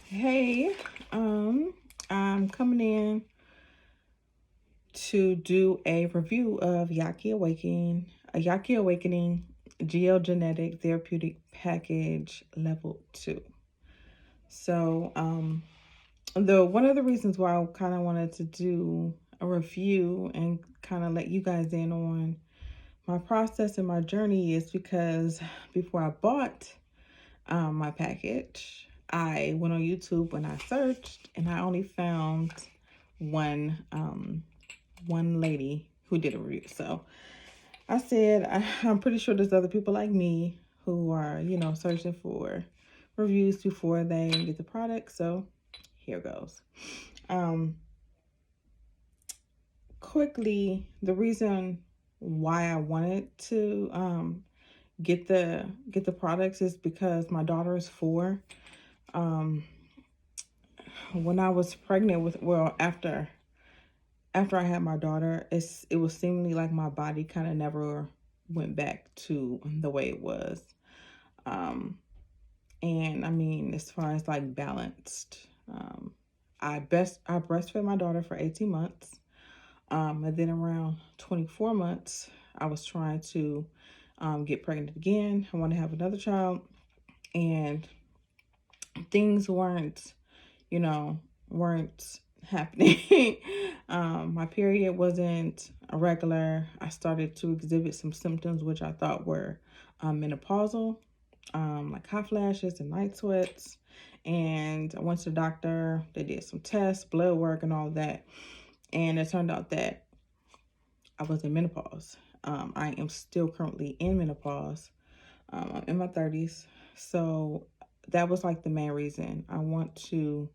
Hey, I'm coming in to do a review of Yah'ki Awakening Geogenetic Therapeutic Package Level 2. So, the one of the reasons why I kind of wanted to do a review and kind of let you guys in on my process and my journey is because before I bought my package, I went on YouTube and I searched, and I only found one lady who did a review. So I said I'm pretty sure there's other people like me who are searching for reviews before they get the product. So here goes. Um, Quickly, the reason why I wanted to get the products is because my daughter is 4. Um, when I was pregnant with, well, after I had my daughter, it was seemingly like my body kind of never went back to the way it was. Um, and I mean, as far as like balanced, I breastfed my daughter for 18 months. And then around 24 months, I was trying to get pregnant again. I wanted to have another child, and things weren't happening. My period wasn't regular. I started to exhibit some symptoms which I thought were menopausal, like hot flashes and night sweats. And I went to the doctor. They did some tests, blood work, and all that. And it turned out that I was in menopause. I am still currently in menopause. I'm in my 30s. So that was like the main reason. I want to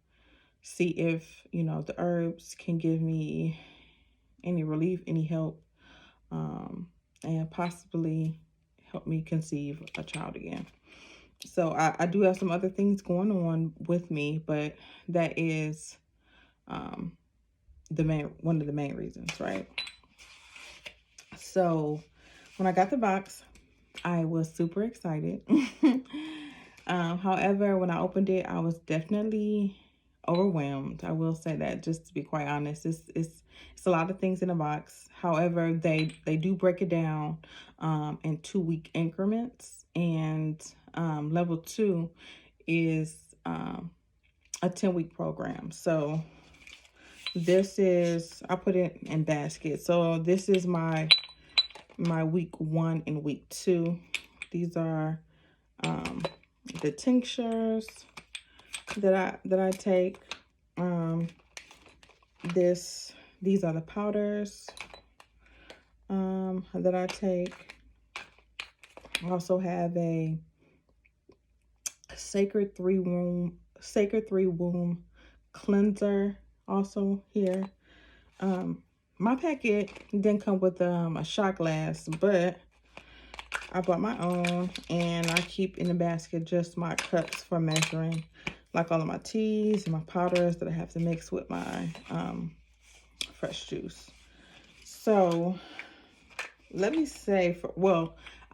see if, the herbs can give me any relief, any help, and possibly help me conceive a child again. So I do have some other things going on with me, but that is um, one of the main reasons, right? So when I got the box, I was super excited. However, when I opened it, I was definitely overwhelmed. I will say that, just to be quite honest. It's a lot of things in a box. However, they do break it down in 2-week increments, and level 2 is a 10-week program. So this is, I put it in baskets. So this is my week 1 and week 2. These are the tinctures that I take. These are the powders that I take. I also have a sacred three womb cleanser also here. My packet didn't come with a shot glass, but I bought my own, and I keep in the basket just my cups for measuring, like all of my teas and my powders that I have to mix with my fresh juice. So let me say,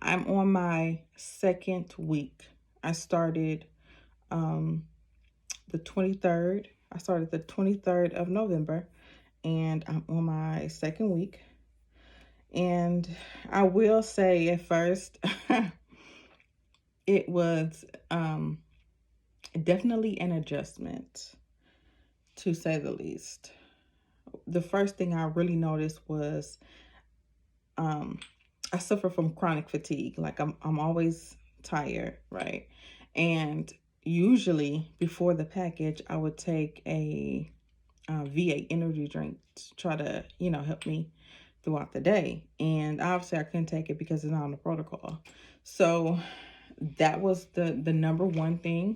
I'm on my 2nd week. I started the 23rd. I started the 23rd of November, and I'm on my 2nd week. And I will say at first, it was definitely an adjustment, to say the least. The first thing I really noticed was I suffer from chronic fatigue. Like I'm always tired, right? And usually before the package, I would take a V8 energy drink to try to, help me throughout the day. And obviously I couldn't take it because it's not on the protocol. So that was the number one thing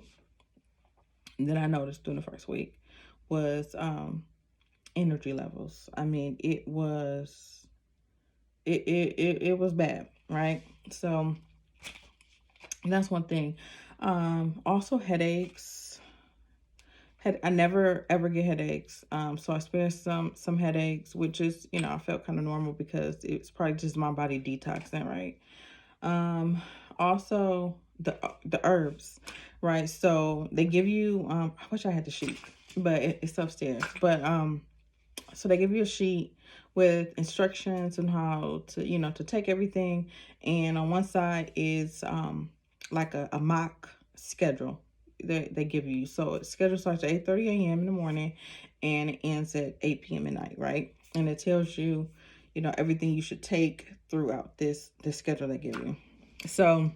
that I noticed during the first week was energy levels. I mean, it was bad, right? So that's one thing. Also headaches. I never ever get headaches. So I experienced some headaches, which is, I felt kind of normal because it's probably just my body detoxing, right? Also, the herbs, right? So they give you I wish I had the sheet, but it's upstairs. But so they give you a sheet with instructions on how to, to take everything. And on one side is like a mock schedule they give you. So the schedule starts at 8:30 a.m. in the morning and it ends at 8 p.m. at night, right? And it tells you, everything you should take throughout this schedule they give you. So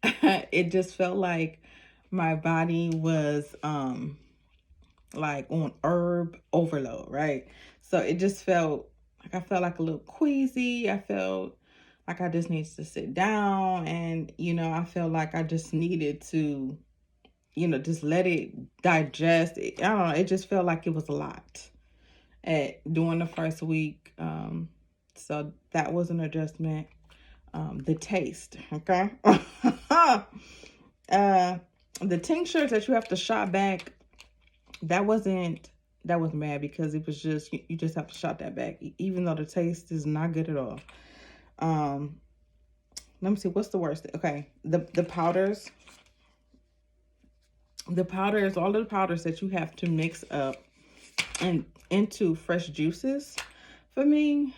it just felt like my body was like on herb overload, right? So it just felt like I felt like a little queasy. I felt like I just needed to sit down, and I felt like I just needed to, just let it digest. I don't know. It just felt like it was a lot during the first week. So that was an adjustment. The taste, okay. The tinctures that you have to shop back, that wasn't bad, because it was just you just have to shop that back, even though the taste is not good at all. Let me see, what's the worst? Okay, the powders, all of the powders that you have to mix up and into fresh juices, for me,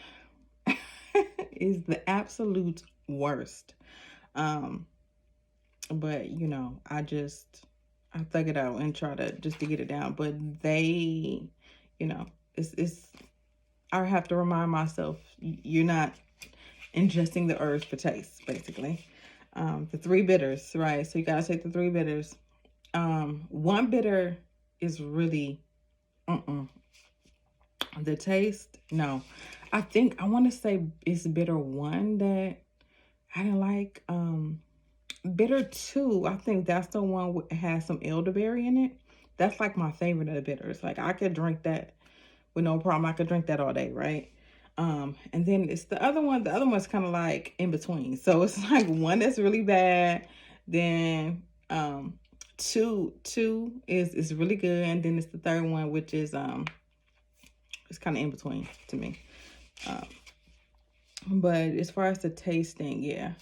is the absolute worst. But I thug it out and try to just to get it down. But they, it's I have to remind myself, you're not ingesting the herbs for taste, basically. The 3 bitters, right? So you gotta take the 3 bitters. One bitter is really, the taste, no. I want to say it's bitter 1 that I didn't like. Bitter 2, I think that's the one that has some elderberry in it. That's like my favorite of the bitters. Like I could drink that with no problem. I could drink that all day, right? And then it's the other one. The other one's kind of like in between. So it's like one that's really bad, then two is really good, and then it's the third one, which is it's kind of in between to me. But as far as the tasting, yeah,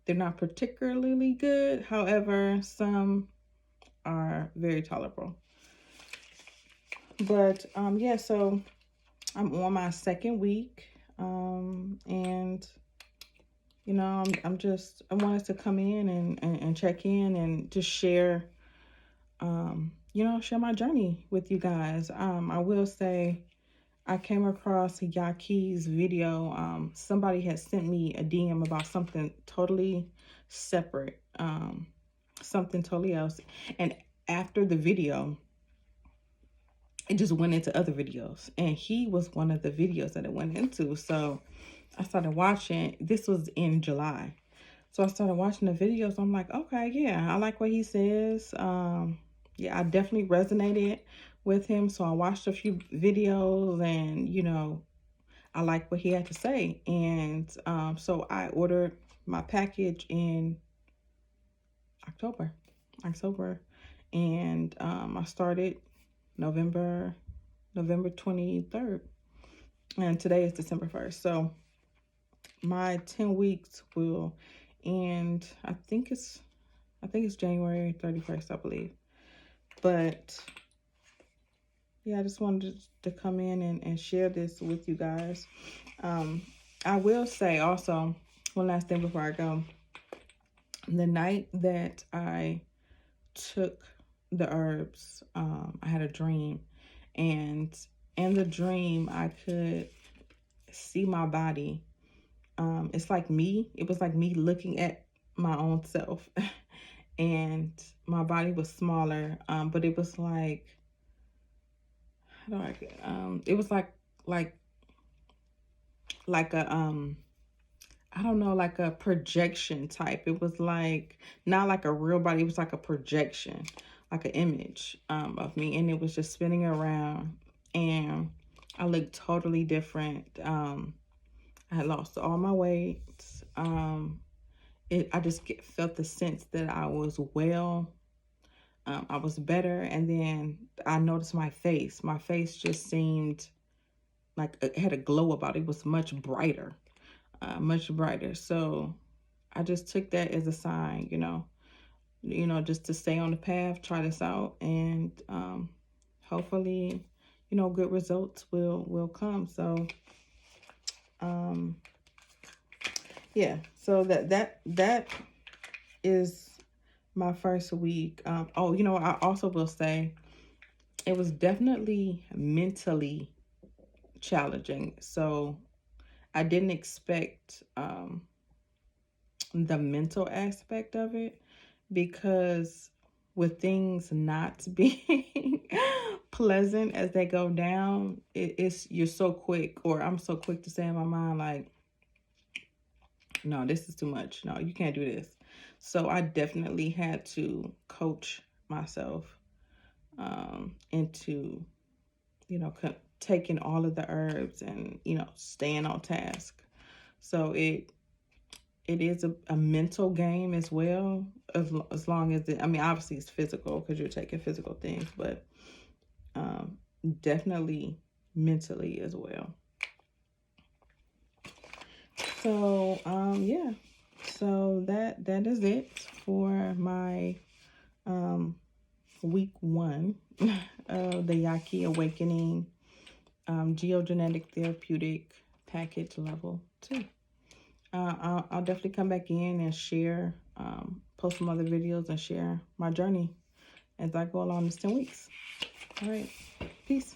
they're not particularly good. However, some are very tolerable. But yeah, so I'm on my 2nd week, and I wanted to come in and check in and just share, share my journey with you guys. I will say I came across Yah'ki's video. Somebody had sent me a DM about something totally separate, something totally else. And after the video, it just went into other videos. And he was one of the videos that it went into. So I started watching. This was in July. So I started watching the videos. I'm like, okay, yeah, I like what he says. Yeah, I definitely resonated with him. So I watched a few videos, and I like what he had to say. And so I ordered my package in October. And I started November 23rd. And today is December 1st. So my 10 weeks will end, I think it's January 31st, I believe. But yeah, I just wanted to come in and share this with you guys. I will say also, one last thing before I go. The night that I took the herbs, I had a dream. And in the dream, I could see my body. It's like me. It was like me looking at my own self. And my body was smaller, but it was like, how do I it was like a I don't know, like a projection type. It was like not like a real body. It was like a projection, like an image of me, and it was just spinning around, and I looked totally different. I had lost all my weight. I just felt the sense that I was well. I was better, and then I noticed my face. My face just seemed like it had a glow about it. It was much brighter, much brighter. So I just took that as a sign, just to stay on the path, try this out, and hopefully, good results will come. So, yeah. So that is my first week. I also will say it was definitely mentally challenging. So I didn't expect the mental aspect of it, because with things not being pleasant as they go down, you're so quick, or I'm so quick to say in my mind, like, no, this is too much. No, you can't do this. So I definitely had to coach myself into, taking all of the herbs and, staying on task. So it is a mental game as well, as long as obviously it's physical because you're taking physical things, but definitely mentally as well. So yeah, so that is it for my week 1 of the Yah'ki Awakening Geogenetic Therapeutic Package Level 2. I'll definitely come back in and share, post some other videos and share my journey as I go along this 10 weeks. All right. Peace.